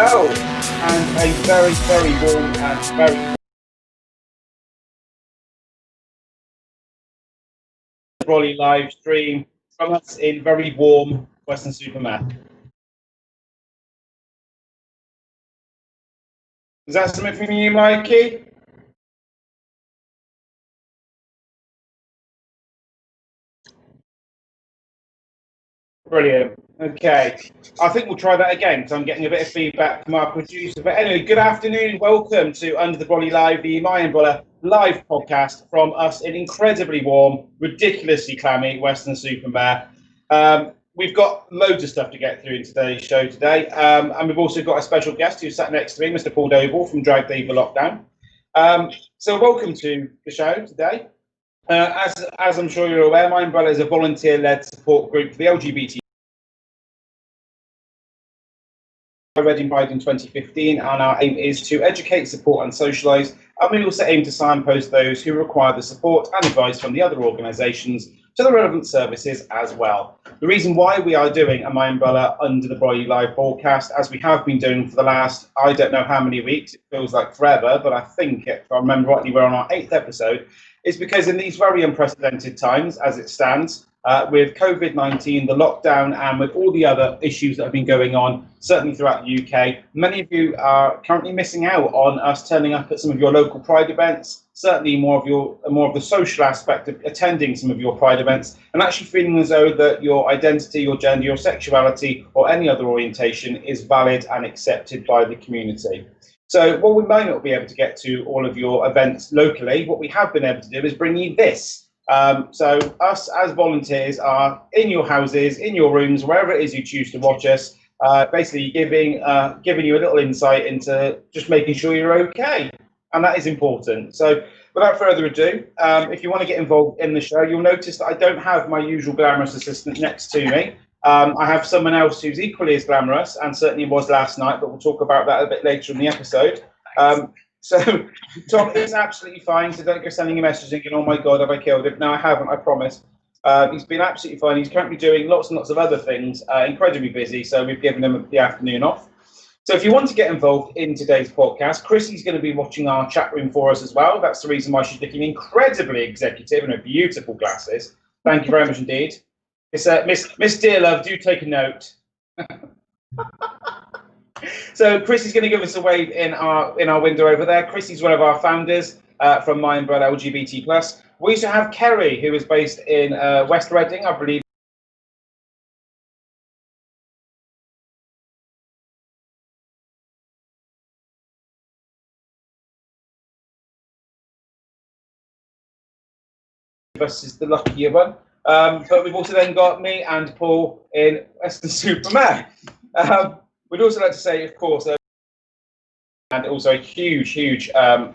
Hello, and a very, very warm and very Brolly live stream from us in very warm Weston-super-Mare. Is that something from you, Mikey? Brilliant. Okay, I think we'll try that again because I'm getting a bit of feedback from our producer. But anyway, good afternoon. Welcome to Under the Brolly Live, the MyUmbrella live podcast from us in incredibly warm, ridiculously clammy Weston-super-Mare. We've got loads of stuff to get through in today's show today. And we've also got a special guest who sat next to me, Mr. Paul Doble from Drag Diva Lockdown. So welcome to the show today. As I'm sure you're aware, MyUmbrella is a volunteer-led support group for the LGBT. Reading Pride in 2015, and our aim is to educate, support and socialise, and we also aim to signpost those who require the support and advice from the other organisations to the relevant services as well. The reason why we are doing a MyUmbrella Under the Brolly live broadcast, as we have been doing for the last, I don't know how many weeks, it feels like forever, but I think, if I remember rightly, we're on our 8th episode, is because in these very unprecedented times, as it stands, with COVID-19, the lockdown, and with all the other issues that have been going on, certainly throughout the UK, many of you are currently missing out on us turning up at some of your local Pride events, certainly more of the social aspect of attending some of your Pride events, and actually feeling as though that your identity, your gender, your sexuality, or any other orientation is valid and accepted by the community. So while we might not be able to get to all of your events locally, what we have been able to do is bring you this. So us as volunteers are in your houses, in your rooms, wherever it is you choose to watch us, basically giving you a little insight into just making sure you're okay. And that is important. So without further ado, if you want to get involved in the show, you'll notice that I don't have my usual glamorous assistant next to me. I have someone else who's equally as glamorous, and certainly was last night, but we'll talk about that a bit later in the episode. So Tom is absolutely fine, so don't go sending a message thinking, oh my God, have I killed him? No, I haven't, I promise. He's been absolutely fine. He's currently doing lots and lots of other things, incredibly busy, so we've given him the afternoon off. So if you want to get involved in today's podcast, Chrissy's going to be watching our chat room for us as well. That's the reason why she's looking incredibly executive in her beautiful glasses. Thank you very much indeed. It's Miss Dearlove, do take a note. So Chrissy's going to give us a wave in our window over there. Chrissy's one of our founders from MyUmbrella LGBT+. We also have Kerry, who is based in West Reading, I believe. This is the luckier one. But we've also then got me and Paul in Weston-super-Mare. We'd also like to say, of course, and also a huge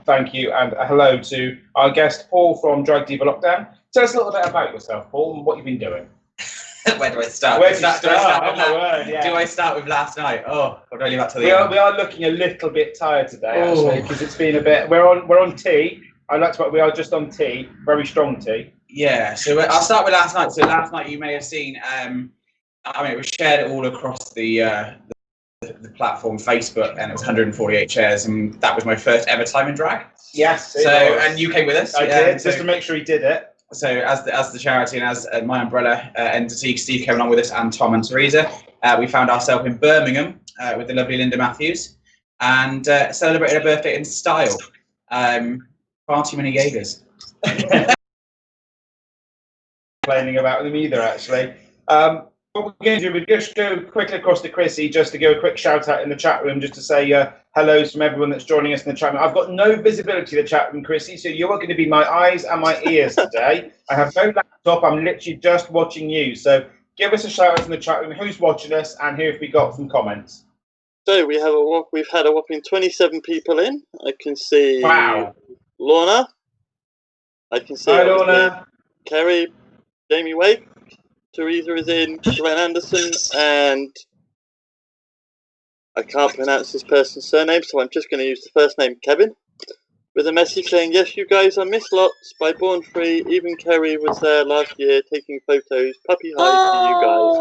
thank you and a hello to our guest, Paul from Drag Diva Lockdown. Tell us a little bit about yourself, Paul, and what you've been doing. Where do I start? Where do you start? Do I start with last night? Oh, or do I leave that to the end? We are looking a little bit tired today, actually, because it's been a bit. We're on tea. We are just on tea, very strong tea. Yeah, so I'll start with last night. So last night you may have seen, it was shared all across the platform Facebook, and it was 148 shares, and that was my first ever time in drag. Yes. So and you came with us. I did, just to make sure he did it. So as the charity and as MyUmbrella entity, Steve came along with us, and Tom and Teresa. We found ourselves in Birmingham with the lovely Linda Matthews, and celebrated a birthday in style. Far too many Jaegers. Complaining about them either, actually. What we're going to do, we'll just go quickly across to Chrissy, just to give a quick shout out in the chat room, just to say hellos from everyone that's joining us in the chat room. I've got no visibility of the chat room, Chrissy, so you are going to be my eyes and my ears today. I have no laptop, I'm literally just watching you. So give us a shout out in the chat room, who's watching us, and who have we got some comments? So we've had a whopping 27 people in. I can see Lorna. I can see Lorna. Kerry, Jamie Wake. Teresa is in, Glenn Anderson, and I can't pronounce this person's surname, so I'm just going to use the first name, Kevin, with a message saying, yes, you guys are Miss Lots by Born Free. Even Kerry was there last year taking photos. Puppy hi to you guys.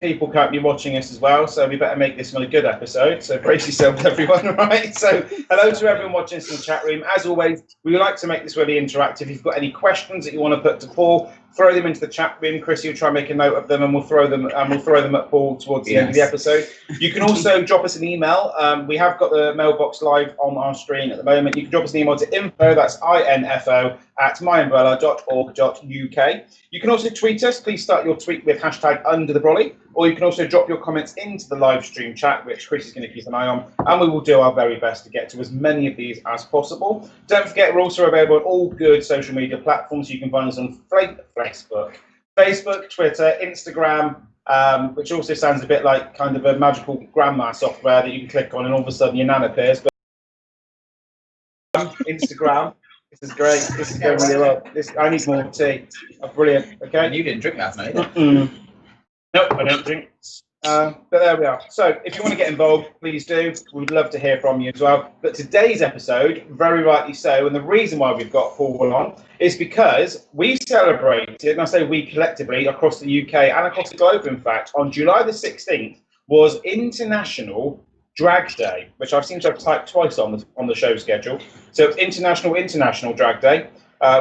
people currently watching us as well, so we better make this one a good episode. So brace yourselves, everyone, right? So hello to everyone watching us in the chat room. As always, we like to make this really interactive. If you've got any questions that you want to put to Paul, throw them into the chat room. Chrissy will try and make a note of them, and we'll throw them at Paul towards the end of the episode. You can also drop us an email. We have got the mailbox live on our screen at the moment. You can drop us an email to info, that's info, at myumbrella.org.uk. You can also tweet us. Please start your tweet with hashtag Under The Brolly, or you can also drop your comments into the live stream chat, which Chris is going to keep an eye on, and we will do our very best to get to as many of these as possible. Don't forget, we're also available on all good social media platforms. You can find us on Facebook, Twitter, Instagram, which also sounds a bit like kind of a magical grandma software that you can click on and all of a sudden your nan appears. But Instagram. This is great. This is going really well. I need more tea. Oh, brilliant. Okay. And you didn't drink last night. Nope, I don't drink. But there we are. So if you want to get involved, please do. We'd love to hear from you as well. But today's episode, very rightly so, and the reason why we've got Paul on is because we celebrated, and I say we collectively across the UK and across the globe, in fact, on July the 16th was International Drag Day, which I seem to have typed twice on the show schedule. So it's International Drag Day,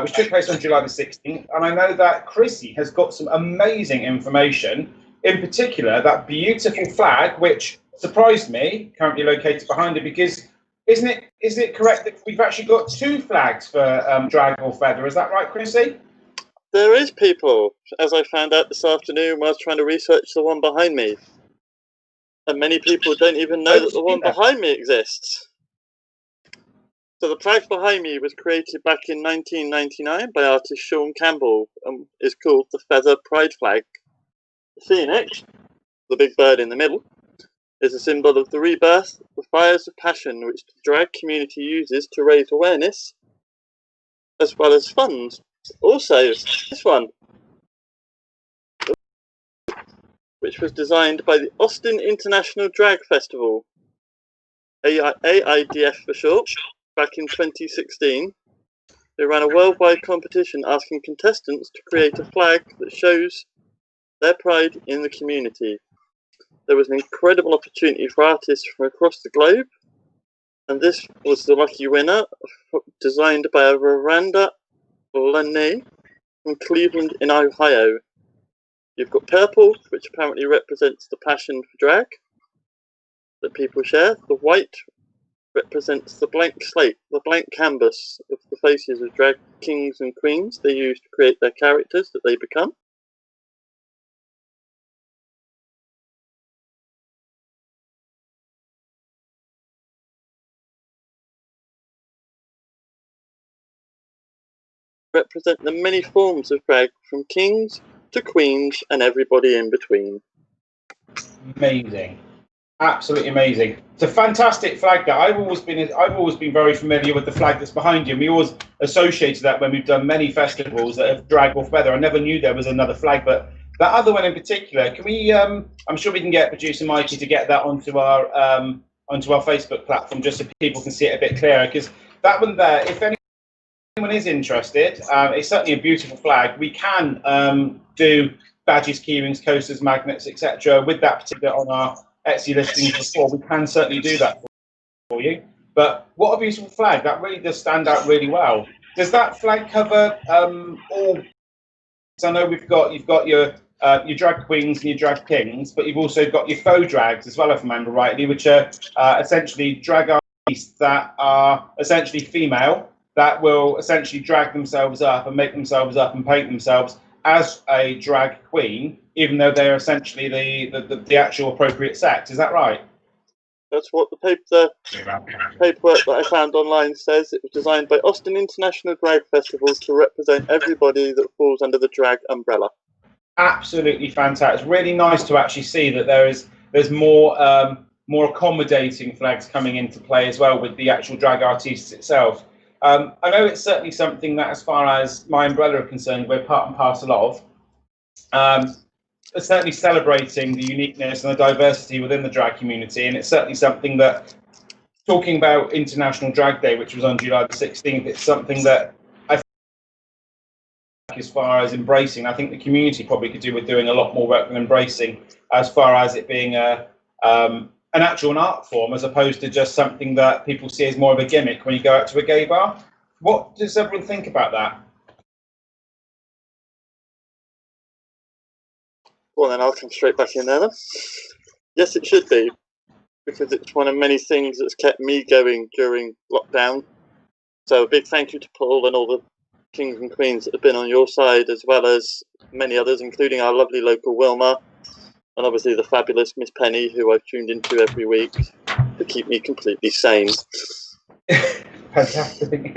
which took place on July the 16th. And I know that Chrissy has got some amazing information, in particular that beautiful flag, which surprised me, currently located behind her, because is it correct that we've actually got two flags for drag or feather? Is that right, Chrissy? There is, people, as I found out this afternoon while I was trying to research the one behind me. And many people don't even know that the one behind me exists. So the flag behind me was created back in 1999 by artist Sean Campbell and is called the Feather Pride Flag. The phoenix, the big bird in the middle, is a symbol of the rebirth, the fires of passion which the drag community uses to raise awareness, as well as funds. Also, this one, which was designed by the Austin International Drag Festival, AIDF for short, back in 2016. They ran a worldwide competition asking contestants to create a flag that shows their pride in the community. There was an incredible opportunity for artists from across the globe, and this was the lucky winner, designed by Veranda Laney from Cleveland in Ohio. You've got purple, which apparently represents the passion for drag that people share. The white represents the blank slate, the blank canvas of the faces of drag kings and queens they use to create their characters that they become. Represent the many forms of drag, from kings to queens and everybody in between. Amazing, absolutely amazing. It's a fantastic flag. That I've always been very familiar with the flag that's behind you. And we always associated that when we've done many festivals that have drag or feather. I never knew there was another flag, but that other one in particular, can we? I'm sure we can get producer Mikey to get that onto our Facebook platform just so people can see it a bit clearer. Because that one there, if anyone is interested, it's certainly a beautiful flag. We can do badges, keyrings, coasters, magnets, etc. with that particular on our Etsy listings before. We can certainly do that for you. But what a beautiful flag. That really does stand out really well. Does that flag cover all? So I know you've got your drag queens and your drag kings, but you've also got your faux drags as well, if I remember rightly, which are essentially drag artists that are essentially female, that will essentially drag themselves up and make themselves up and paint themselves as a drag queen, even though they're essentially the actual appropriate sex. Is that right? That's what the paperwork that I found online says. It was designed by Austin International Drag Festival to represent everybody that falls under the drag umbrella. Absolutely fantastic. It's really nice to actually see that there's more accommodating flags coming into play as well with the actual drag artists itself. I know it's certainly something that, as far as MyUmbrella are concerned, we're part and parcel of. Certainly celebrating the uniqueness and the diversity within the drag community, and it's certainly something that, talking about International Drag Day, which was on July the 16th, it's something that I as far as embracing. I think the community probably could do with doing a lot more work than embracing, as far as it being an actual art form, as opposed to just something that people see as more of a gimmick when you go out to a gay bar. What does everyone think about that? Well, then I'll come straight back in there then. Yes, it should be, because it's one of many things that's kept me going during lockdown. So a big thank you to Paul and all the kings and queens that have been on your side, as well as many others, including our lovely local Wilma, and obviously the fabulous Miss Penny, who I've tuned into every week to keep me completely sane. Fantastic.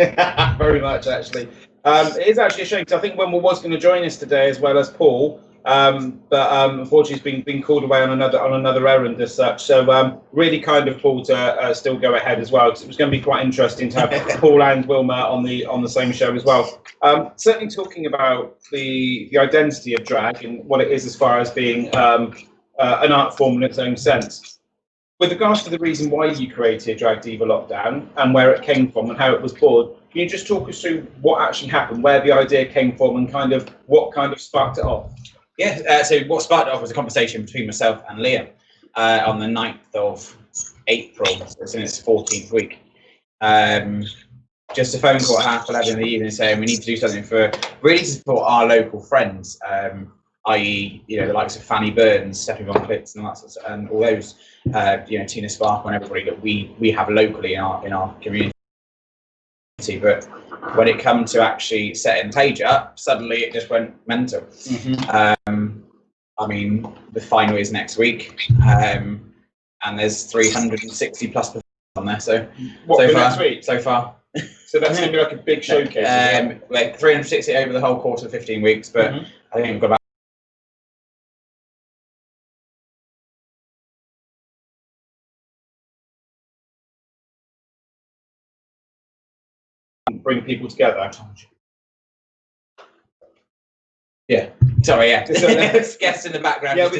Very much, actually. It is actually a shame, because I think Wilma was going to join us today, as well as Paul, but unfortunately he's been called away on another errand as such. So really kind of Paul to still go ahead as well, because it was going to be quite interesting to have Paul and Wilma on the same show as well. Certainly talking about the identity of drag and what it is as far as being an art form in its own sense. With regards to the reason why you created Drag Diva Lockdown and where it came from and how it was born, can you just talk us through what actually happened, where the idea came from, and kind of what kind of sparked it off? Yeah, so what sparked it off was a conversation between myself and Liam on the 9th of April, so it's in its 14th week. Just a phone call at 11:30 in the evening saying we need to do something for really to support our local friends, i.e., the likes of Fanny Burns, Stephanie Von Klitz, and that sort of, and all those, Tina Sparkle and everybody that we have locally in our community. But when it comes to actually setting the page up, suddenly it just went mental. Mm-hmm. I mean, the final is next week, and there's 360 plus on there. So what, so far, next week? So far. So that's going to be like a big showcase. Like 360 over the whole course of 15 weeks, but I think we've got about bring people together. Yeah. Sorry. Yeah. Guests in the background. Yeah, we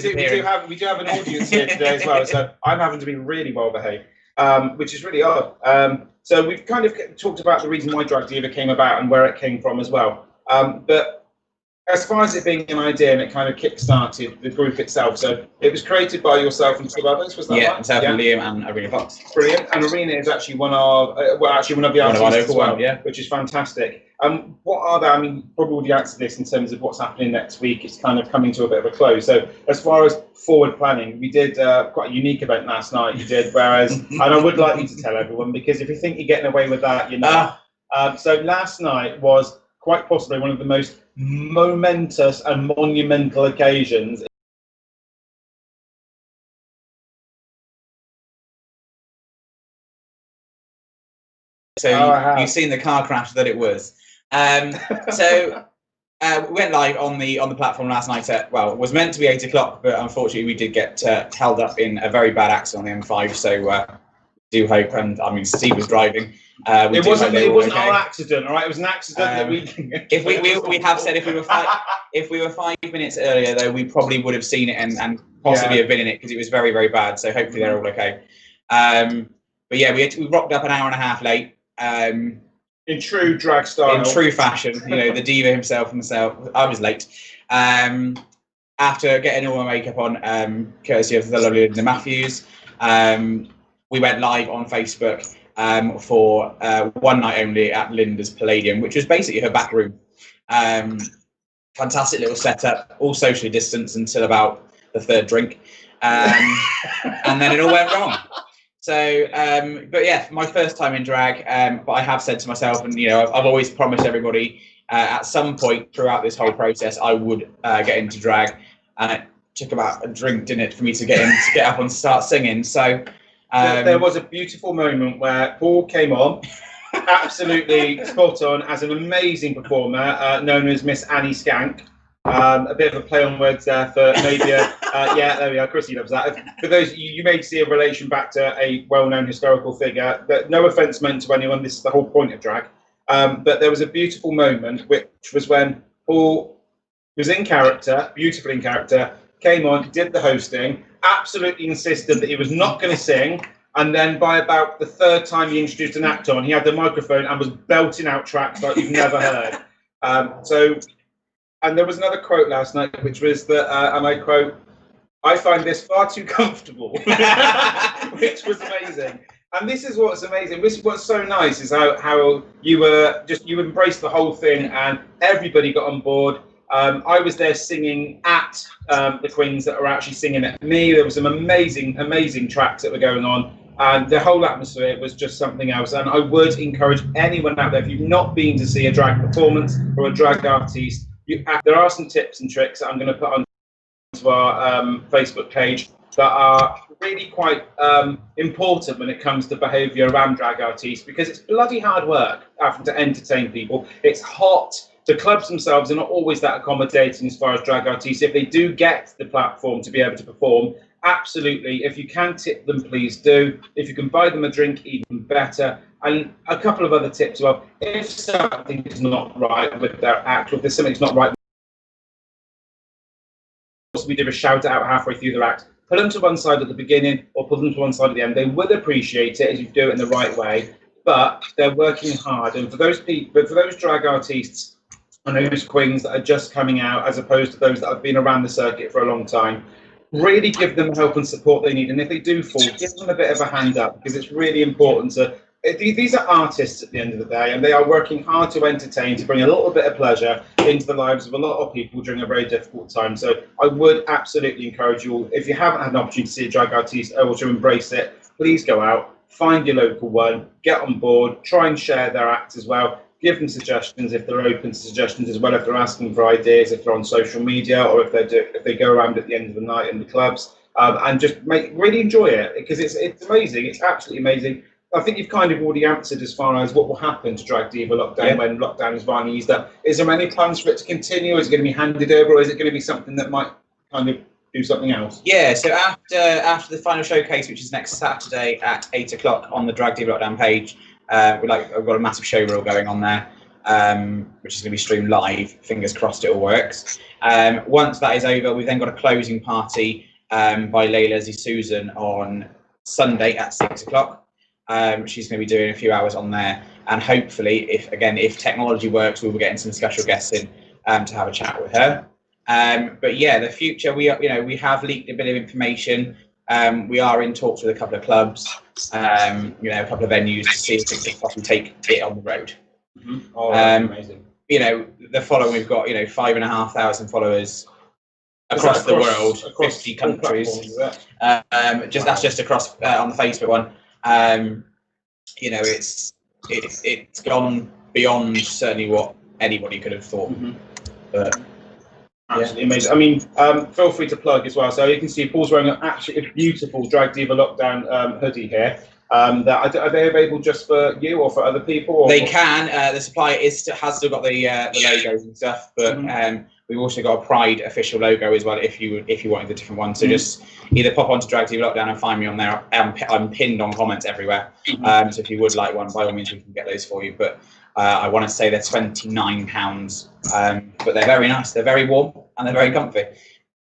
do have an audience here today as well. So I'm having to be really well behaved, which is really odd. So we've kind of talked about the reason why Drag Diva came about and where it came from as well. But as far as it being an idea, and it kind of kick-started the group itself. So it was created by yourself and two others, was that right? Myself and Liam and Arena Fox. Brilliant. And Arena is actually one of the artists as well, which is fantastic. What are they? I mean, probably already answered this in terms of what's happening next week. It's kind of coming to a bit of a close. So as far as forward planning, we did quite a unique event last night. You did, whereas, and I would like you to tell everyone, because if you think you're getting away with that, you're not. So last night was quite possibly one of the most momentous and monumental occasions. So you've seen the car crash that it was. So we went live on the platform last night at, well, it was meant to be 8 o'clock, but unfortunately we did get held up in a very bad accident on the M5. So do hope, and I mean Steve was driving. It wasn't our accident, all right? It was an accident that we. If we have said if we were 5 minutes earlier, though, we probably would have seen it and possibly have been in it, because it was very, very bad. So hopefully they're all okay. But yeah, we rocked up an hour and a half late. In true drag style. In true fashion, the diva himself and myself. I was late. After getting all my makeup on, courtesy of the lovely Linda Matthews, we went live on Facebook for one night only at Linda's Palladium, which was basically her back room. Fantastic little setup, all socially distanced until about the third drink, and then it all went wrong. So, but yeah, my first time in drag, but I have said to myself, and I've always promised everybody at some point throughout this whole process I would get into drag, and it took about a drink, didn't it, for me to get up and start singing. So. There was a beautiful moment where Paul came on, absolutely spot on, as an amazing performer, known as Miss Annie Skank. A bit of a play on words there for maybe yeah, there we are. Chrissy loves that. For those, you may see a relation back to a well-known historical figure. But no offence meant to anyone. This is the whole point of drag. But there was a beautiful moment, which was when Paul was in character, beautifully in character, came on, did the hosting, absolutely insisted that he was not going to sing, and then by about the third time he introduced an act on, he had the microphone and was belting out tracks like you've never heard. So And there was another quote last night, which was that, and I quote, "I find this far too comfortable," which was amazing. And this is what's amazing. This is what's so nice is how you embraced the whole thing and everybody got on board. I was there singing at the Queens that were actually singing at me. There was some amazing tracks that were going on. And the whole atmosphere was just something else. And I would encourage anyone out there, if you've not been to see a drag performance or a drag artiste, there are some tips and tricks that I'm going to put onto our Facebook page that are really quite important when it comes to behaviour around drag artists, because it's bloody hard work having to entertain people. It's hot. The clubs themselves are not always that accommodating as far as drag artists. If they do get the platform to be able to perform, absolutely, if you can tip them, please do. If you can buy them a drink, even better. And a couple of other tips. Well, if something is not right with their act, or if there's something that's not right, we do a shout out halfway through their act. Put them to one side at the beginning or put them to one side at the end. They will appreciate it if you do it in the right way, but they're working hard. And for those people, for those drag artists and those queens that are just coming out, as opposed to those that have been around the circuit for a long time, really give them the help and support they need. And if they do fall, give them a bit of a hand up, because it's really important to. These are artists at the end of the day, and they are working hard to entertain, to bring a little bit of pleasure into the lives of a lot of people during a very difficult time. So I would absolutely encourage you all, if you haven't had an opportunity to see a drag artiste or to embrace it, please go out, find your local one, get on board, try and share their act as well. Give them suggestions if they're open to suggestions as well, if they're asking for ideas, if they're on social media, or if they go around at the end of the night in the clubs, and just really enjoy it, because it's amazing. It's absolutely amazing. I think you've kind of already answered as far as what will happen to Drag Diva Lockdown when lockdown is finally eased up. Is there any plans for it to continue? Is it going to be handed over, or is it going to be something that might kind of do something else? Yeah, so after the final showcase, which is next Saturday at 8 o'clock on the Drag Diva Lockdown page, we've got a massive show reel going on there, which is going to be streamed live. Fingers crossed it all works. Once that is over, we've then got a closing party by Layla Susan on Sunday at 6 o'clock. She's going to be doing a few hours on there, and hopefully, if technology works, we will be getting some special guests in to have a chat with her. But yeah, the future, we have leaked a bit of information. We are in talks with a couple of clubs, a couple of venues to see if we can possibly take it on the road. Mm-hmm. Oh, that's amazing. The following, we've got 5,500 followers across the world, across 50 countries. That's just across on the Facebook one. It's gone beyond certainly what anybody could have thought. Mm-hmm. But absolutely amazing. I mean, feel free to plug as well. So you can see Paul's wearing a beautiful Drag Diva Lockdown hoodie here. Are they available just for you or for other people? Or they can. The supplier has still got the logos and stuff, but we've also got a Pride official logo as well. If you wanted a different one, so just either pop onto Drag Diva Lockdown and find me on there. I'm pinned on comments everywhere. So if you would like one, by all means we can get those for you. But I want to say they're £29, but they're very nice. They're very warm and they're very comfy.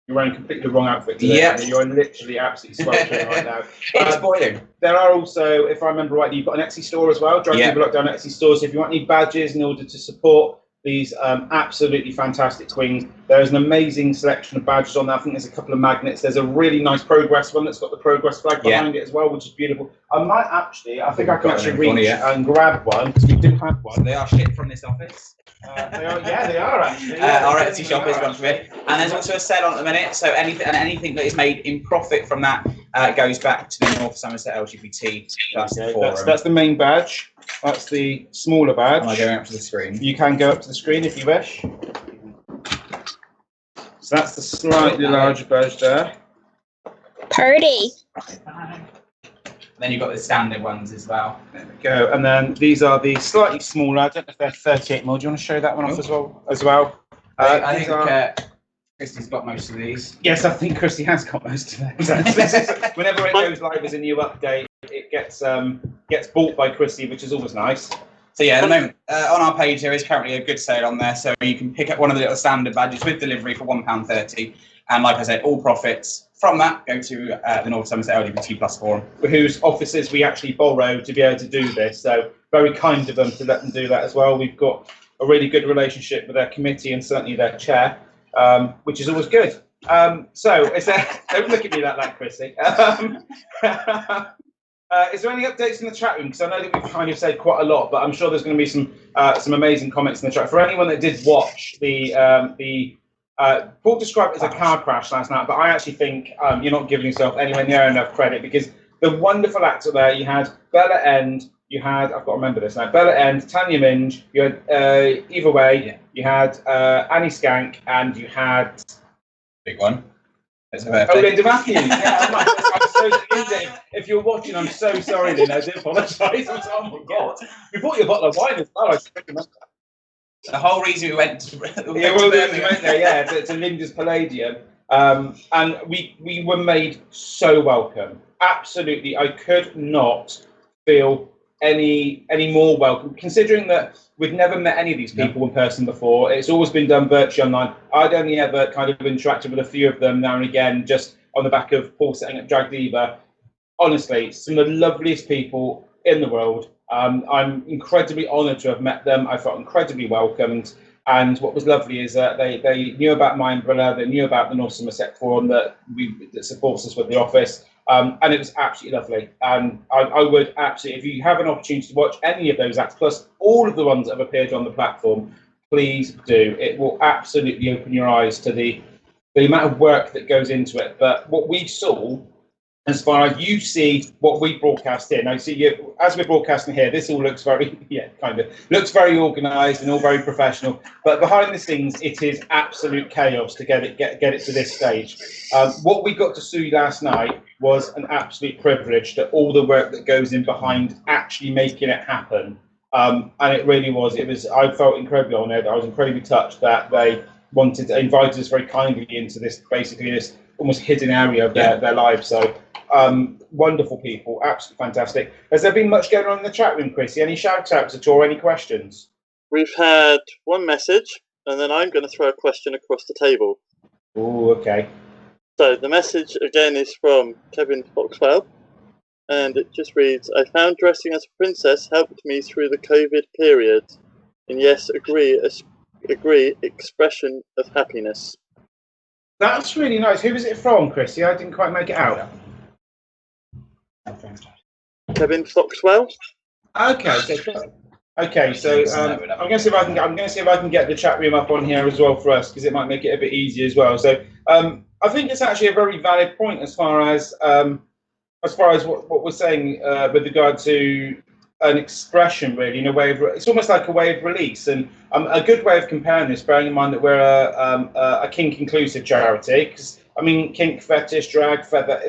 You're wearing completely the wrong outfit today. Yeah, you're literally absolutely sweltering right now. It's boiling. There are also, if I remember rightly, you've got an Etsy store as well. Drag Diva Lockdown Etsy store. So if you want any badges in order to support these absolutely fantastic queens, there's an amazing selection of badges on there. I think there's a couple of magnets. There's a really nice Progress one that's got the Progress flag behind it as well, which is beautiful. I think I can actually reach and grab one, because we do have one. They are shipped from this office. They are actually. Our Etsy shop is one for me, and there's also a sale on at the minute. So anything that is made in profit from that goes back to the North Somerset LGBT Forum. That's the main badge. That's the smaller badge. Am I going up to the screen? You can go up to the screen if you wish. So that's the slightly larger badge there. Party. Then you've got the standard ones as well. There we go. And then these are the slightly smaller. I don't know if they're 38 mil. Do you want to show that one off as well? I think Christy's got most of these. Yes, I think Christy has got most of them. Whenever it goes live as a new update, it gets bought by Christy, which is always nice. So yeah, at the moment, on our page there is currently a good sale on there, so you can pick up one of the little standard badges with delivery for £1.30, and like I said, all profits from that go to the North Somerset LGBT Forum, whose offices we actually borrow to be able to do this. So very kind of them to let them do that as well. We've got a really good relationship with their committee and certainly their chair, which is always good. So, is there, don't look at me like that, Chrissy. Is there any updates in the chat room? Because I know that we've kind of said quite a lot, but I'm sure there's going to be some amazing comments in the chat. For anyone that did watch Paul described it as a car crash last night, but I actually think you're not giving yourself anywhere near enough credit, because the wonderful actor there, you had Bella End, you had, I've got to remember this now, Bella End, Tanya Minge, you had E08, you had Annie Skank, and you had... Big one. Linda Matthews. Yeah, I'm so Linda, if you're watching, I'm so sorry, Linda. I do apologise. Oh my God, we bought you a bottle of wine as well. The whole reason we went to went there, to Linda's Palladium, and we were made so welcome. Absolutely, I could not feel any more welcome, considering that we'd never met any of these people in person before. It's always been done virtually online. I'd only ever kind of interacted with a few of them now and again, just on the back of Paul setting up Drag Diva. Honestly, some of the loveliest people in the world. I'm incredibly honoured to have met them. I felt incredibly welcomed. And what was lovely is that they knew about MyUmbrella, they knew about the North Somerset Forum that supports us with the office. And it was absolutely lovely. And I would absolutely, if you have an opportunity to watch any of those acts, plus all of the ones that have appeared on the platform, please do. It will absolutely open your eyes to the amount of work that goes into it. But what we saw, as far as you see what we broadcast here, now see, as we're broadcasting here, this all looks very, looks very organised and all very professional. But behind the scenes, it is absolute chaos to get it to this stage. What we got to see last night was an absolute privilege, to all the work that goes in behind actually making it happen. And it really was. I felt incredibly honoured. I was incredibly touched that they wanted to invite us very kindly into this, basically this almost hidden area of their lives. So wonderful people, absolutely fantastic. Has there been much going on in the chat room, Chrissy? Any shout outs at all, or any questions? We've had one message, and then I'm going to throw a question across the table. Oh, okay. So the message again is from Kevin Foxwell, and it just reads, I found dressing as a princess helped me through the COVID period. And yes, agree, expression of happiness. That's really nice. Who was it from, Chrissy? I didn't quite make it out. Kevin Foxwell. Okay, so I'm going to see if I can get the chat room up on here as well for us, because it might make it a bit easier as well. So I think it's actually a very valid point as far as what we're saying with regard to an expression, really, in a way of, it's almost like a way of release. And a good way of comparing this, bearing in mind that we're a kink inclusive charity, because I mean, kink, fetish, drag, feather,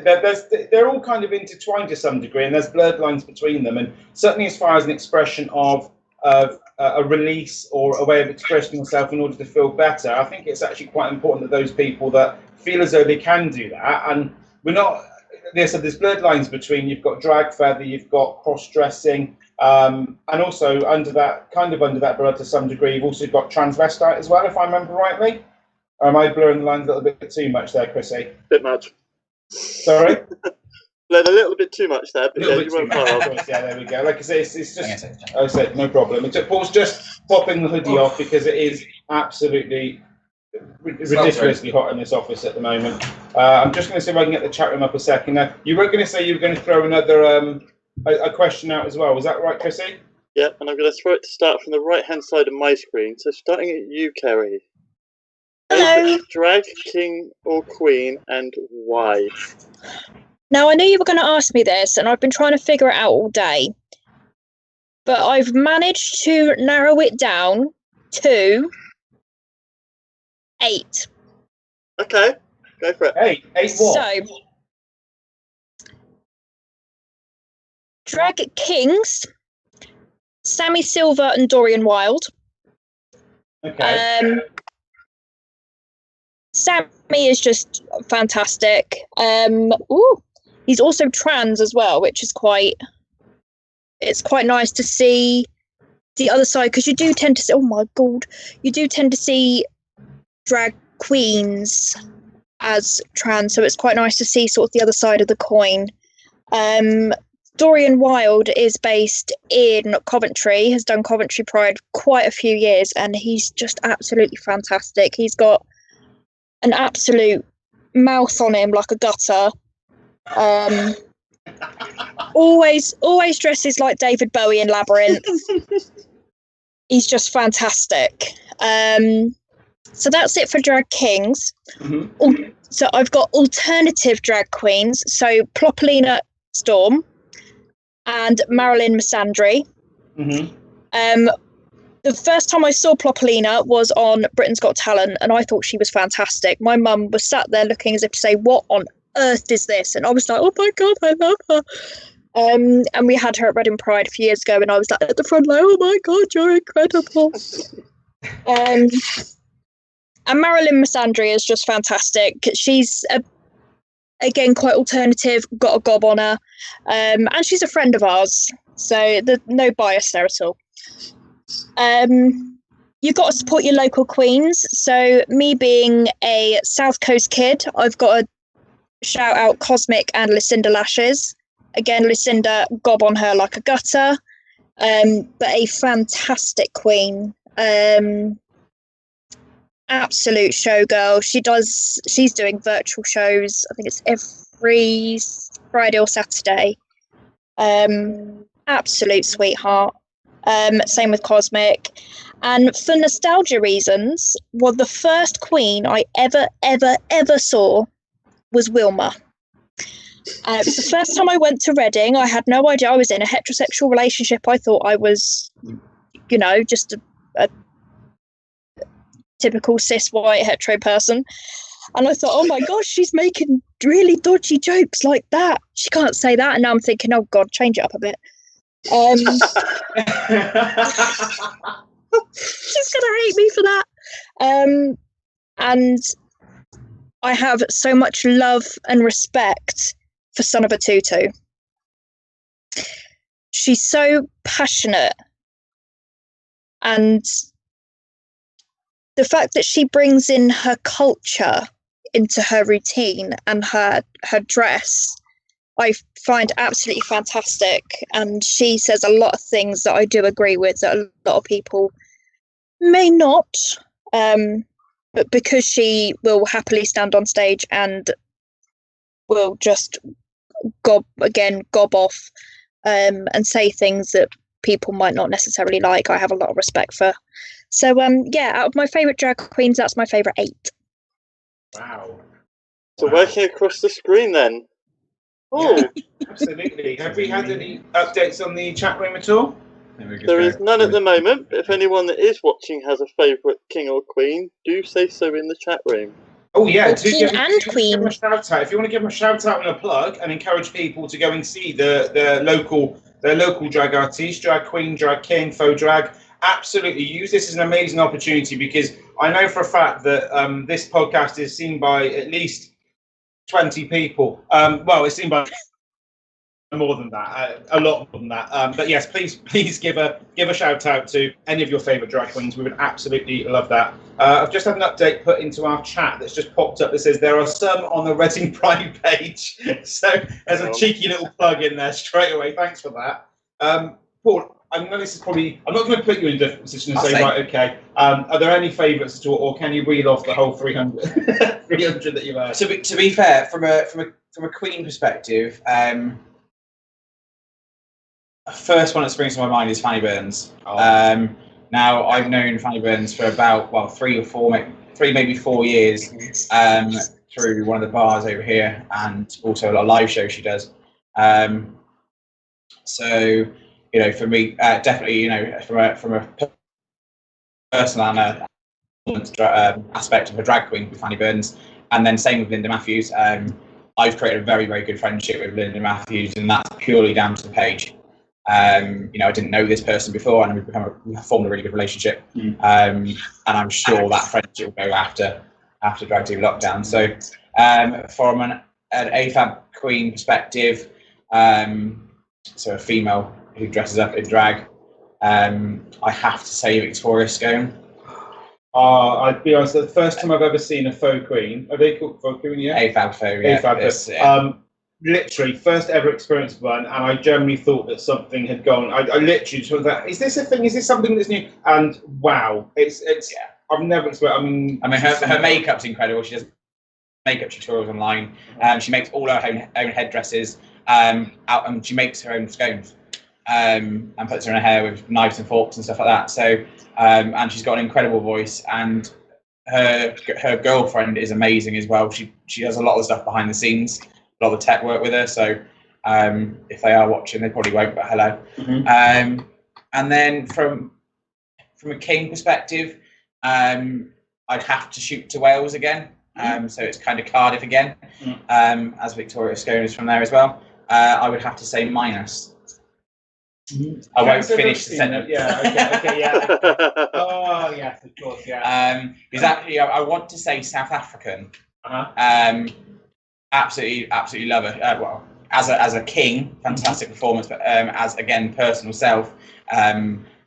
they're all kind of intertwined to some degree, and there's blurred lines between them. And certainly as far as an expression of a release or a way of expressing yourself in order to feel better, I think it's actually quite important that those people that feel as though they can do that, and we're not, there's blurred lines between, you've got drag, feather, you've got cross-dressing, and also under that umbrella to some degree, you've also got transvestite as well, if I remember rightly. Or am I blurring the lines a little bit too much there, Chrissy? Bit much. Sorry? Blurred a little bit too much there, but yeah, you won't far off. Yeah, there we go. Like I say, it's just, as I said, no problem. Paul's just popping the hoodie off because it is absolutely ridiculously hot in this office at the moment. I'm just going to see if I can get the chat room up a second. Now, you were going to say you were going to throw another a question out as well. Was that right, Chrissy? Yeah, and I'm going to throw it to start from the right-hand side of my screen. So starting at you, Kerry. Hello. Drag king or queen, and why? Now, I knew you were going to ask me this, and I've been trying to figure it out all day. But I've managed to narrow it down to 8. Okay, go for it. 8 what? So, drag kings, Sammy Silver and Dorian Wilde. Okay. Sammy is just fantastic. He's also trans as well, which is quite nice to see the other side, because you do tend to see, oh my god, you do tend to see drag queens as trans, so it's quite nice to see sort of the other side of the coin. Dorian Wilde is based in Coventry, has done Coventry Pride quite a few years, and he's just absolutely fantastic. He's got an absolute mouth on him like a gutter. Always dresses like David Bowie in Labyrinth. He's just fantastic. So that's it for drag kings. Mm-hmm. So I've got alternative drag queens. So Plopolina Storm and Marilyn Missandry. Mm-hmm. The first time I saw Plopolina was on Britain's Got Talent, and I thought she was fantastic. My mum was sat there looking as if to say, "What on earth is this?" And I was like, "Oh my god, I love her." And we had her at Reading Pride a few years ago, and I was like at the front, like, "Oh my god, you're incredible." And Marilyn Missandry is just fantastic. She's again quite alternative, got a gob on her, and she's a friend of ours, so there's no bias there at all. You've got to support your local queens. So me being a South Coast kid, I've got to shout out Cosmic and Lucinda Lashes. Again, Lucinda, gob on her like a gutter, but a fantastic queen. Absolute showgirl. She's doing virtual shows. I think it's every Friday or Saturday. Absolute sweetheart. Same with Cosmic. And for nostalgia reasons, well, the first queen I ever saw was Wilma. It was the first time I went to Reading. I had no idea I was in a heterosexual relationship. I thought I was, just a typical cis white hetero person. And I thought, oh my gosh, she's making really dodgy jokes like that. She can't say that. And now I'm thinking, oh God, change it up a bit. She's gonna hate me for that. And I have so much love and respect for Son of a Tutu. She's so passionate, and the fact that she brings in her culture into her routine and her dress, I find absolutely fantastic. And she says a lot of things that I do agree with that a lot of people may not, but because she will happily stand on stage and will just gob off and say things that people might not necessarily like, I have a lot of respect for. So out of my favourite drag queens, that's my favourite 8. Wow. So working across the screen then. Yeah, absolutely. Have we had any updates on the chat room at all? There is none at the moment, but if anyone that is watching has a favourite king or queen, do say so in the chat room. Oh yeah, king and queen. Give them a shout out. If you want to give them a shout out and a plug and encourage people to go and see their local drag artiste, drag queen, drag king, faux drag, absolutely use this as an amazing opportunity, because I know for a fact that this podcast is seen by at least 20 people. Well, it's seen by more than that, a lot more than that. But yes, please give a shout out to any of your favourite drag queens. We would absolutely love that. I've just had an update put into our chat that's just popped up that says there are some on the Reading Pride page. So there's a cheeky little plug in there straight away. Thanks for that. Paul, I know this is probably, I'm not going to put you in a different position and say, right, okay, are there any favourites at all, or can you reel off the whole 300 that you've heard? To be fair, from a queen perspective, first one that springs to my mind is Fanny Burns. Now, I've known Fanny Burns for about 3 maybe 4 years, through one of the bars over here, and also a lot of live shows she does. So, for me, definitely, from a personal and aspect of a drag queen with Fanny Burns, and then same with Linda Matthews. I've created a very, very good friendship with Linda Matthews, and that's purely down to the page. I didn't know this person before, and we've formed a really good relationship. And I'm sure that friendship will go after Drag Diva Lockdown. So, from an AFAB queen perspective, so a female who dresses up in drag, I have to say Victoria Scone. I'd be honest, the first time I've ever seen a faux queen, are they called faux queen? Yeah, AFAB faux. Yeah, AFAB. literally first ever experience of one, and I generally thought that something had gone. I literally just was like, is this a thing? Is this something that's new? And wow, it's Yeah. I've never experienced. I mean, her makeup's incredible. She does makeup tutorials online. She makes all her own headdresses. She makes her own scones. And puts her in her hair with knives and forks and stuff like that. So, and she's got an incredible voice, and her girlfriend is amazing as well. She does a lot of stuff behind the scenes, a lot of the tech work with her. So, if they are watching, they probably won't. But hello. Mm-hmm. And then from a King perspective, I'd have to shoot to Wales again. So it's kind of Cardiff again, as Victoria Scone is from there as well. I would have to say minus. I won't finish the sentence. Yeah, okay, yeah. Oh, yes, of course, yeah. Because actually, I want to say South African. Absolutely love her. Well, as a King, fantastic performance, but as again personal self,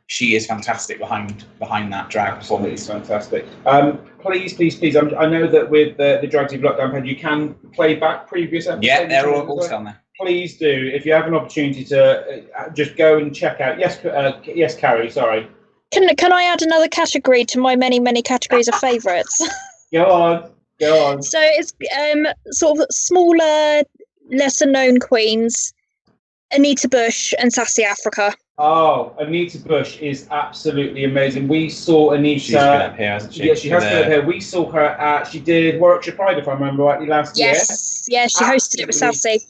she is fantastic behind that drag performance. Fantastic. Please. I know that with the Drag Diva Lockdown page, you can play back previous episodes. Yeah, they're all still on there. Please do, if you have an opportunity to just go and check out. Yes, Carrie. Sorry. Can I add another category to my many categories of favourites? Go on. So it's sort of smaller, lesser known queens, Anita Bush and Sassy Africa. Oh, Anita Bush is absolutely amazing. We saw Anita. She's been up here, hasn't she? Yeah, she has been up here. We saw her she did Warwickshire Pride, if I remember rightly, last year. Yes, she hosted it with Sassy.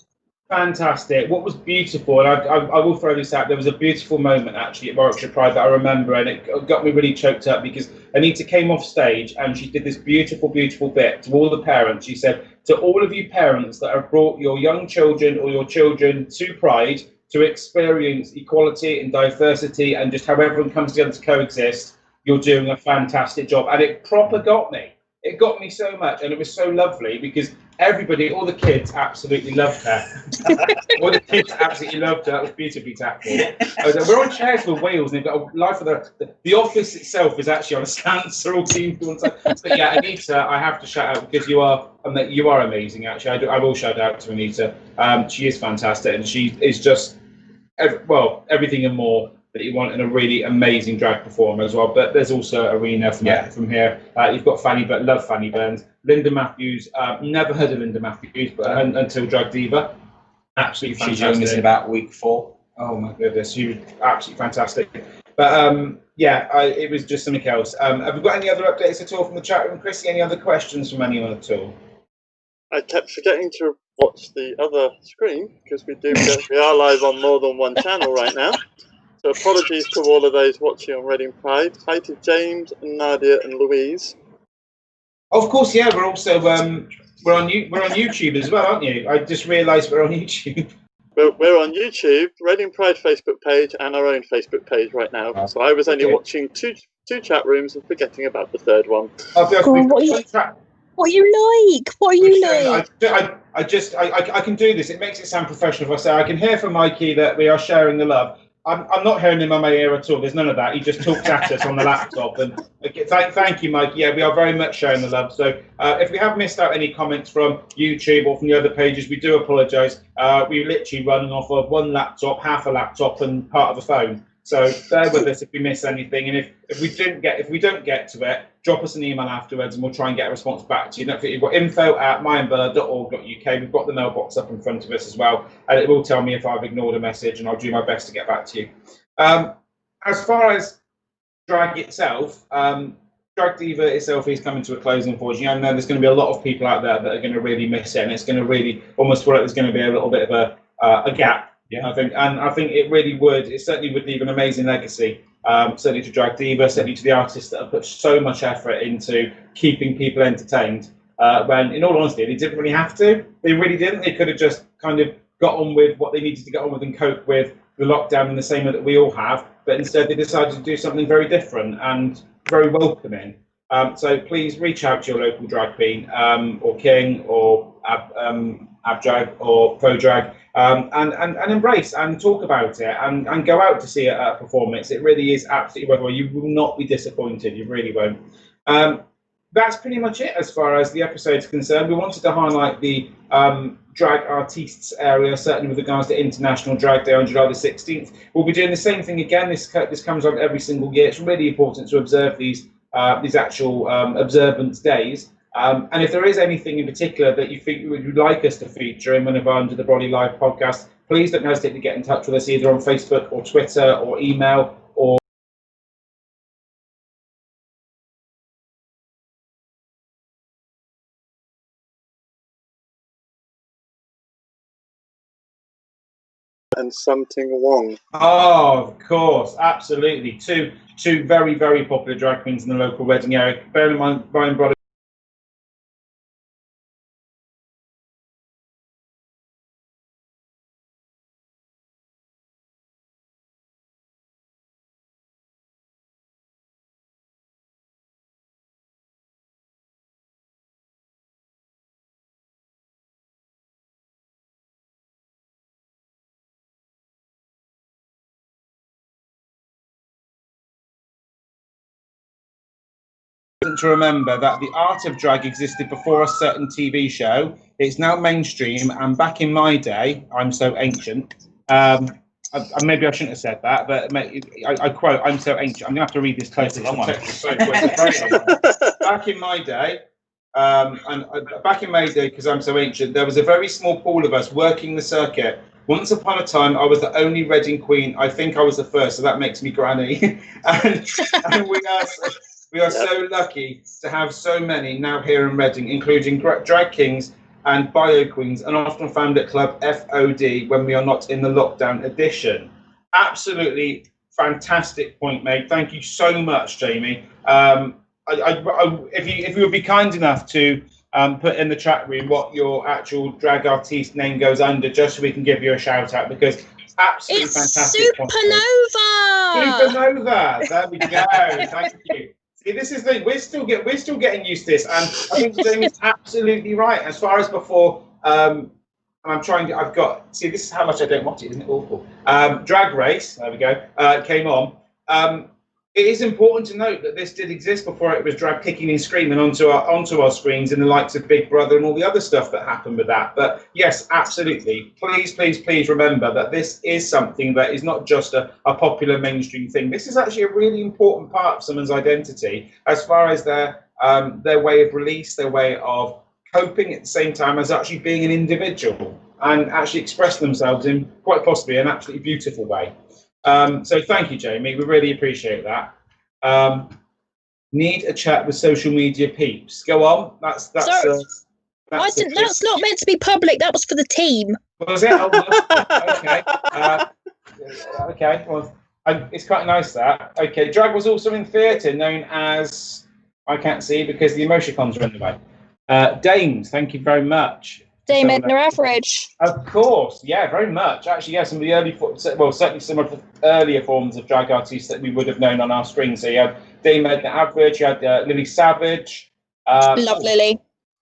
Fantastic. What was beautiful, and I will throw this out, there was a beautiful moment actually at Warwickshire Pride that I remember, and it got me really choked up because Anita came off stage and she did this beautiful bit to all the parents. She said, to all of you parents that have brought your young children or your children to Pride to experience equality and diversity and just how everyone comes together to coexist, you're doing a fantastic job. And it proper got me. It got me so much, and it was so lovely because everybody, all the kids absolutely loved her. All the kids absolutely loved her. It was beautifully tactful. We're on chairs for Wales, and they've got a life of the office itself is actually on a stand, so all teams on side. But yeah, Anita, I have to shout out because you are amazing. Actually, I will shout out to Anita. She is fantastic, and she is just everything and more that you want in a really amazing drag performer as well. But there's also Arena from here. You've got love Fanny Burns. Linda Matthews, never heard of Linda Matthews but until Drag Diva. Absolutely fantastic. She joined us in about week 4. Oh my goodness, she was absolutely fantastic. But it was just something else. Have we got any other updates at all from the chat room, Chrissy? Any other questions from anyone at all? I kept forgetting to watch the other screen because we are live on more than one channel right now. So apologies to all of those watching on Reading Pride. Hi to James and Nadia and Louise. Of course, yeah. We're also we're on YouTube as well, aren't you? I just realised we're on YouTube. We're on YouTube, Reading Pride Facebook page, and our own Facebook page right now. So I was only watching two chat rooms and forgetting about the third one. What are you like? I can do this. It makes it sound professional if I say I can hear from Mikey that we are sharing the love. I'm not hearing him on my ear at all. There's none of that. He just talks at us on the laptop. And thank you, Mike. Yeah, we are very much sharing the love. So if we have missed out any comments from YouTube or from the other pages, we do apologise. We're literally running off of one laptop, half a laptop, and part of a phone. So bear with us if we miss anything. And if we don't get to it, drop us an email afterwards, and we'll try and get a response back to you. Don't forget, you've got info@myumbrella.org.uk. We've got the mailbox up in front of us as well, and it will tell me if I've ignored a message, and I'll do my best to get back to you. As far as drag itself, Drag Diva itself is coming to a close, unfortunately. I know there's going to be a lot of people out there that are going to really miss it, and it's going to really almost feel like there's going to be a little bit of a gap. Yeah, I think it really would. It certainly would leave an amazing legacy. Certainly to Drag Diva, certainly to the artists that have put so much effort into keeping people entertained. When, in all honesty, they didn't really have to. They really didn't. They could have just kind of got on with what they needed to get on with and cope with the lockdown in the same way that we all have. But instead, they decided to do something very different and very welcoming. So please reach out to your local drag queen or king or abdrag or faux drag. And embrace and talk about it and go out to see a performance. It really is absolutely worthwhile. You will not be disappointed. You really won't. that's pretty much it as far as the episode's concerned. We wanted to highlight the drag artists area, certainly with regards to International Drag Day on July the 16th. We'll be doing the same thing again. This comes on every single year. It's really important to observe these actual observance days. And if there is anything in particular that you think you would like us to feature in one of our Under the Brolly live podcasts, please don't hesitate to get in touch with us either on Facebook or Twitter or email or and something wrong. Oh, of course, absolutely. Two very, very popular drag queens in the local Reading area. Bear in mind, Brian Brother. To remember that the art of drag existed before a certain TV show. It's now mainstream, and back in my day, I'm so ancient. Maybe I shouldn't have said that, but I quote, "I'm so ancient." I'm gonna have to read this closely. Back in my day, back in my day, because I'm so ancient, there was a very small pool of us working the circuit. Once upon a time, I was the only Reading queen. I think I was the first, so that makes me granny. and we are so lucky to have so many now here in Reading, including drag kings and bio queens, and often found at Club FOD when we are not in the lockdown edition. Absolutely fantastic point made. Thank you so much, Jamie. If you would be kind enough to put in the chat room what your actual drag artiste name goes under, just so we can give you a shout out, because absolutely fantastic. Supernova. There we go. Thank you. See, this is the we're still getting used to this, and I think Jamie's absolutely right. As far as before, and I've got. See, this is how much I don't watch it. Isn't it awful? Drag Race. There we go. Came on. It is important to note that this did exist before it was drag kicking and screaming onto our screens in the likes of Big Brother and all the other stuff that happened with that. But yes, absolutely. Please remember that this is something that is not just a popular mainstream thing. This is actually a really important part of someone's identity as far as their way of release, their way of coping at the same time as actually being an individual and actually expressing themselves in quite possibly an absolutely beautiful way. So thank you, Jamie. We really appreciate that. Need a chat with social media peeps. Go on. That's that's not meant to be public. That was for the team. Was it? Oh, okay. Okay. Well, it's quite nice that. Okay. Drag was also in theatre, known as I can't see because the emoticons are in the way. Dames, thank you very much. Dame Edna Average. Of course, yeah, very much. Actually, yeah, some of the certainly some of the earlier forms of drag artists that we would have known on our screen. So you had Dame Edna Average, you had Lily Savage. Love Lily.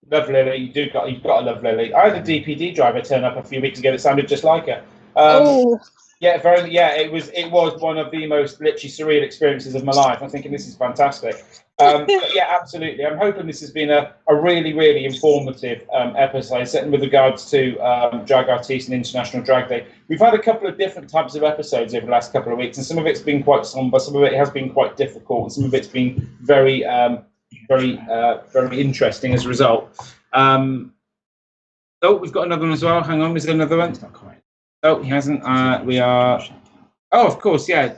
Love Lily. You've got to love Lily. I had a DPD driver turn up a few weeks ago that sounded just like her. Yeah, it was one of the most literally surreal experiences of my life. I'm thinking this is fantastic. But yeah, absolutely. I'm hoping this has been a really, really informative episode, certainly with regards to drag artists and International Drag Day. We've had a couple of different types of episodes over the last couple of weeks, and some of it's been quite somber, some of it has been quite difficult, and some of it's been very, very interesting as a result. Oh, we've got another one as well. Hang on, is there another one? It's not quite. Oh, he hasn't. We are. Oh, of course, yeah.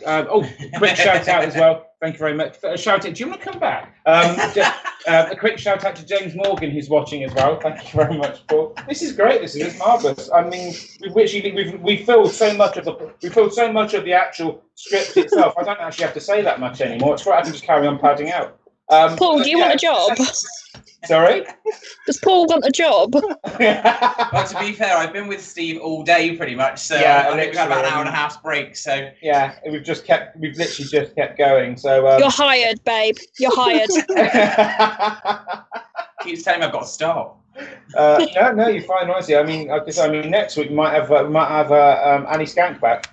Quick shout out as well. Thank you very much. A shout out. Do you want to come back? A quick shout out to James Morgan, who's watching as well. Thank you very much, Paul. This is great. This is marvelous. I mean, we filled so much of the actual script itself. I don't actually have to say that much anymore. It's great. I can just carry on padding out. Paul, do you want a job? Sorry? Does Paul want a job? Well, to be fair, I've been with Steve all day pretty much, so yeah, I think we've had about an hour and a half's break. So yeah, we've literally just kept going. So you're hired, babe. You're hired. Keeps telling me I've got to stop. No, you're fine, honestly. I mean, next week we might have Annie Skank back.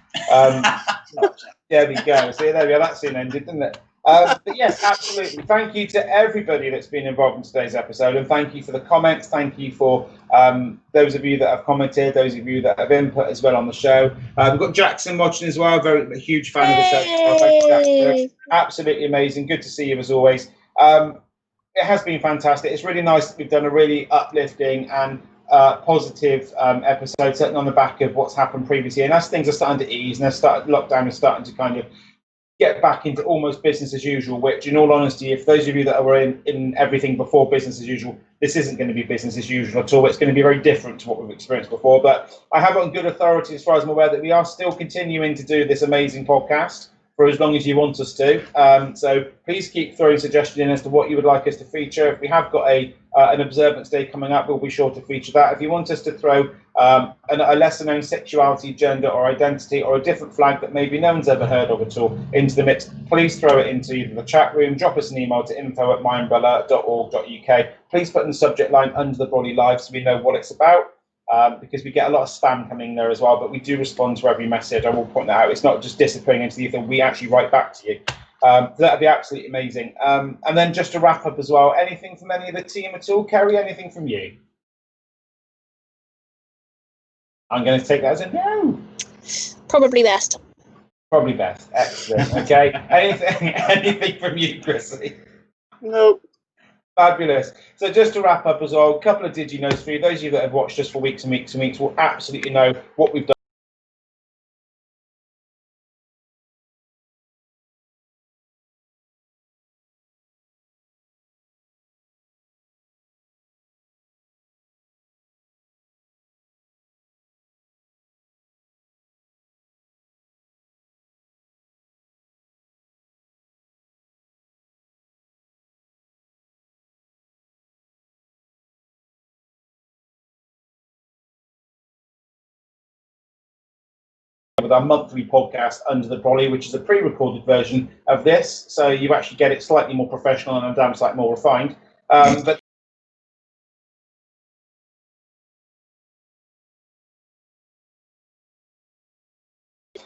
There we go. See, there we go. That soon ended, didn't it? But yes, absolutely. Thank you to everybody that's been involved in today's episode, and thank you for the comments. Thank you for those of you that have commented, those of you that have input as well on the show. We've got Jackson watching as well, a huge fan of the show. Thank you, Jackson. Absolutely amazing. Good to see you as always. It has been fantastic. It's really nice that we've done a really uplifting and positive episode, certainly on the back of what's happened previously. And as things are starting to ease and lockdown is starting to kind of get back into almost business as usual, which in all honesty, if those of you that were in everything before business as usual, this isn't going to be business as usual at all. It's going to be very different to what we've experienced before. But I have on good authority, as far as I'm aware, that we are still continuing to do this amazing podcast for as long as you want us to. So please keep throwing suggestions in as to what you would like us to feature. If we have got an observance day coming up, we'll be sure to feature that. If you want us to throw a lesser known sexuality, gender or identity, or a different flag that maybe no one's ever heard of at all into the mix, please throw it into either the chat room, drop us an email to info@myumbrella.org.uk. Please put in the subject line Under The Brolly Live so we know what it's about. Because we get a lot of spam coming there as well, but we do respond to every message. I will point that out. It's not just disappearing into the ether. We actually write back to you. So that'd be absolutely amazing. And then just to wrap up as well, anything from any of the team at all? Kerry, anything from you? I'm going to take that as a no. Probably best. Probably best. Excellent. Okay. anything from you, Chrissy? Nope. Fabulous. So just to wrap up as well, a couple of digi notes for you. Those of you that have watched us for weeks and weeks and weeks will absolutely know what we've done. With our monthly podcast Under The Brolly, which is a pre-recorded version of this, so you actually get it slightly more professional and a damn sight more refined. But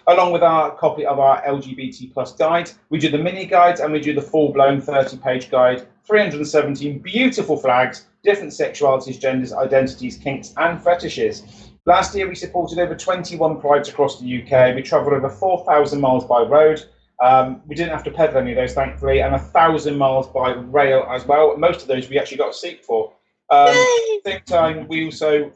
along with our copy of our LGBT plus guide, we do the mini guides and we do the full-blown 30-page guide, 317 beautiful flags, different sexualities, genders, identities, kinks and fetishes. Last year, we supported over 21 prides across the UK. We travelled over 4,000 miles by road. We didn't have to pedal any of those, thankfully, and 1,000 miles by rail as well. Most of those we actually got a seat for. At the same time, we also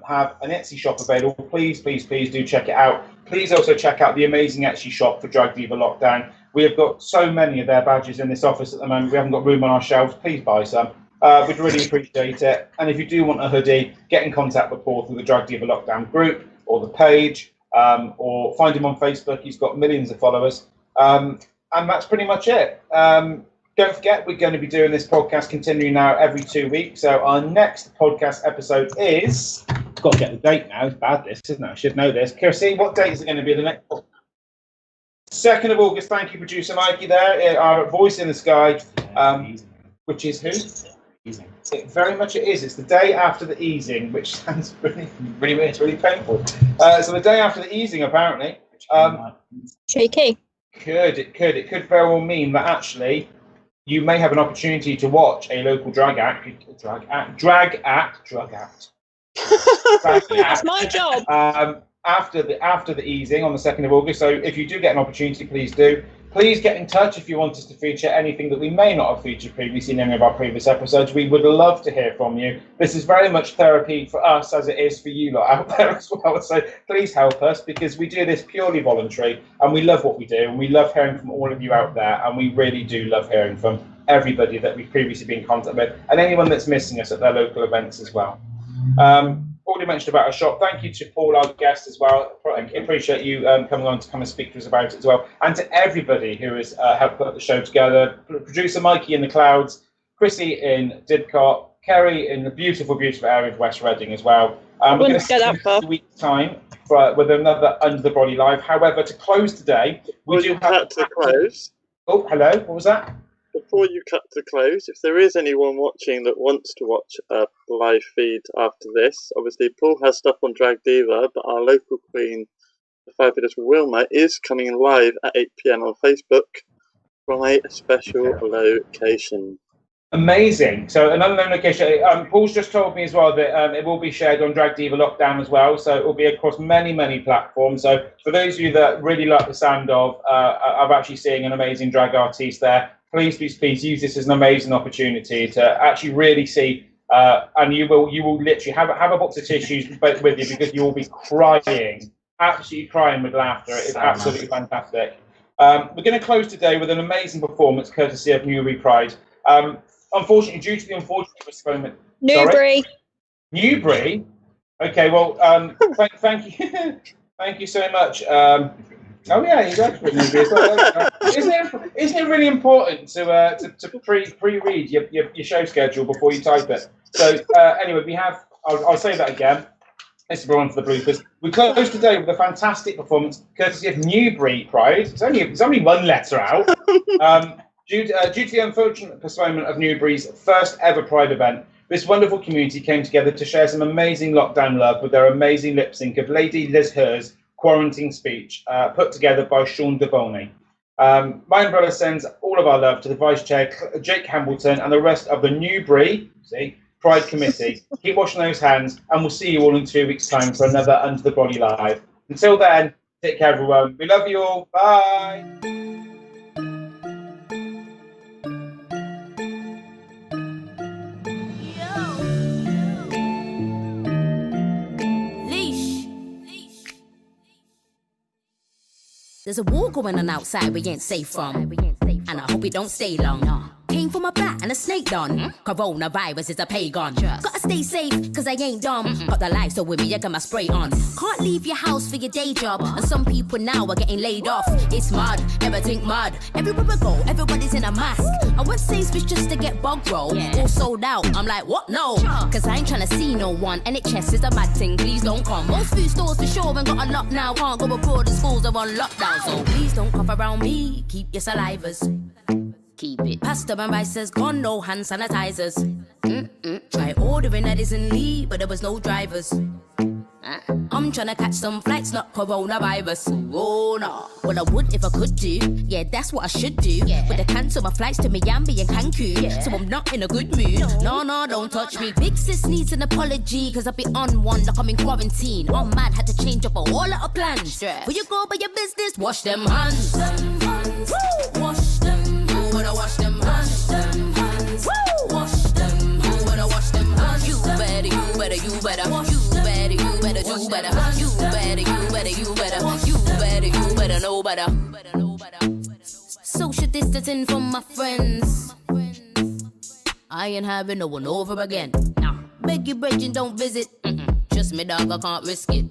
have an Etsy shop available. Please, please, please do check it out. Please also check out the amazing Etsy shop for Drag Diva Lockdown. We have got so many of their badges in this office at the moment. We haven't got room on our shelves. Please buy some. We'd really appreciate it. And if you do want a hoodie, get in contact with Paul through the Drag Diva Lockdown group or the page, or find him on Facebook. He's got millions of followers. And that's pretty much it. Don't forget, we're going to be doing this podcast continuing now every 2 weeks. So our next podcast episode is... I've got to get the date now. It's bad, this, isn't it? I should know this. Kirsty, what date is it going to be the next one? 2nd of August. Thank you, producer Mikey there. Our voice in the sky, which is who? It very much it is. It's the day after the easing, which sounds really weird. It's really painful. So the day after the easing, apparently. Shaky. It could very well mean that actually you may have an opportunity to watch a local drag act. That's my job. After the easing on the 2nd of August. So if you do get an opportunity, please do. Please get in touch if you want us to feature anything that we may not have featured previously in any of our previous episodes. We would love to hear from you. This is very much therapy for us as it is for you lot out there as well. So please help us, because we do this purely voluntary and we love what we do and we love hearing from all of you out there, and we really do love hearing from everybody that we've previously been in contact with and anyone that's missing us at their local events as well. Already mentioned about our shop. Thank you to Paul, our guest, as well. I appreciate you coming on to come and speak to us about it as well. And to everybody who has helped put the show together. Producer Mikey in the clouds, Chrissy in Didcot, Kerry in the beautiful, beautiful area of West Reading as well. We're going to see you in a week's time with another Under The Brolly Live. However, to close today, we do have to close. Oh, hello. What was that? Before you cut to close, if there is anyone watching that wants to watch a live feed after this, obviously Paul has stuff on Drag Diva, but our local queen, the fabulous Wilma, is coming live at 8 PM on Facebook. Right, a special location. Amazing. So an unknown location. Paul's just told me as well that it will be shared on Drag Diva Lockdown as well. So it will be across many platforms. So for those of you that really like the sound of actually seeing an amazing drag artiste there, please use this as an amazing opportunity to actually really see. And you will literally have a box of tissues with you, because you will be crying, absolutely crying with laughter. It's absolutely fantastic. We're going to close today with an amazing performance courtesy of Newbury Pride. Unfortunately, due to the unfortunate postponement. Newbury. Newbury. Okay, well, thank you, thank you so much. Oh yeah, you guys put Newbury as well. Isn't it really important to pre-read your show schedule before you type it? So anyway, we have. I'll say that again. This is one for the bloopers. We close today with a fantastic performance courtesy of Newbury Pride. There's only one letter out. Due to the unfortunate postponement of Newbury's first ever Pride event, this wonderful community came together to share some amazing lockdown love with their amazing lip sync of Lady Liz Her's quarantine speech, put together by Sean Devoney. MyUmbrella sends all of our love to the Vice Chair, Jake Hambleton, and the rest of the Newbury Pride Committee. Keep washing those hands, and we'll see you all in 2 weeks' time for another Under the Brolly Live. Until then, take care, everyone. We love you all. Bye. There's a war going on outside we ain't safe from, and I hope it don't stay long. Came from a bat and a snake done. Coronavirus is a pagan. Gotta stay safe, cause I ain't dumb. Got the lights so with me, I got my spray on. Can't leave your house for your day job, and some people now are getting laid off. It's mud, everything mud. Everywhere I go, everybody's in a mask. I went Sainsbury's just to get bug roll. All sold out, I'm like, what? No, cause I ain't tryna see no one. NHS is a mad thing, please don't come. Most food stores for sure ain't got a lock now. Can't go abroad, the schools are on lockdown. So please don't cough around me, keep your salivas. Keep it. Pasta and rice says gone, no hand sanitizers. Try ordering Edison Lee, but there was no drivers. I'm tryna catch some flights, not coronavirus. Oh no. Well, I would if I could do. Yeah, that's what I should do. But I cancel my flights to Miami and Cancun. So I'm not in a good mood. No, don't touch me. Big sis needs an apology, cause I've been on one like I'm in quarantine. I'm mad, had to change up a whole lot of plans. Will you go by your business? Wash them hands. Woo! Wash them. Wanna wash them hands, Woo! Wash them. You wanna wash them hands. You better do better. You better do better. You better, you better know better. Social distancing from my friends. I ain't having no one over again. Beg you, brethren, don't visit. Just me, dog, I can't risk it.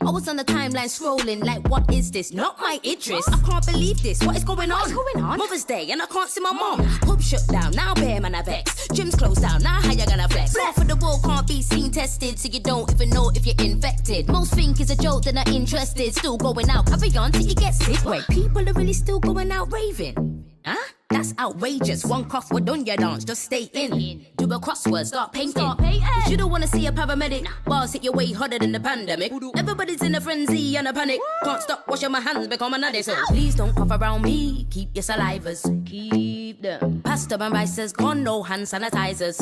I was on the timeline scrolling like, what is this? Not my interest. I can't believe this. What is going on? What's going on? Mother's Day and I can't see my mom. Pub shut down, now bear man I vex. Gym's closed down, now how you gonna flex? Flare for the wall, can't be seen tested, so you don't even know if you're infected. Most think it's a joke, they're not interested. Still going out, carry on till you get sick. Wait, people are really still going out raving? Huh? That's outrageous. One cough, we're done your dance, just stay in. Do a crossword, start painting. You don't wanna see a paramedic. Bars hit your way harder than the pandemic. Everybody's in a frenzy and a panic. Can't stop washing my hands, become an addict. So please don't cough around me, keep your salivas. Keep them. Pasta and rice says gone, no hand sanitizers.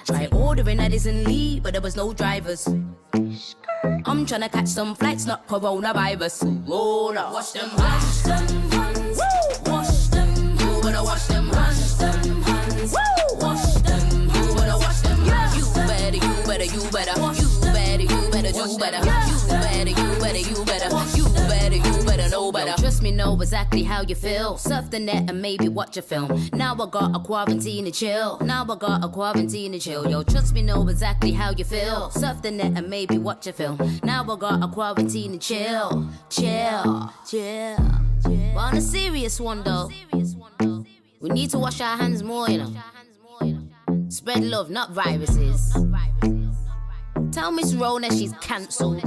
Try ordering Edison Lee, but there was no drivers. I'm tryna catch some flights, not coronavirus. Oh no. Wash them hands. Woo! Wash them. You better wash them hands. Woo! Wash them. You better wash them hands. You better do better. You better do better. You better know better. Trust me, know exactly how you feel. Surf the net and maybe watch a film. Now I got a quarantine to chill. Yo, trust me, know exactly how you feel. Surf the net and maybe watch a film. Now I got a quarantine to chill. But on a serious one though, we need to wash our hands more, you know. Spread love, not viruses. Tell Miss Rona she's cancelled.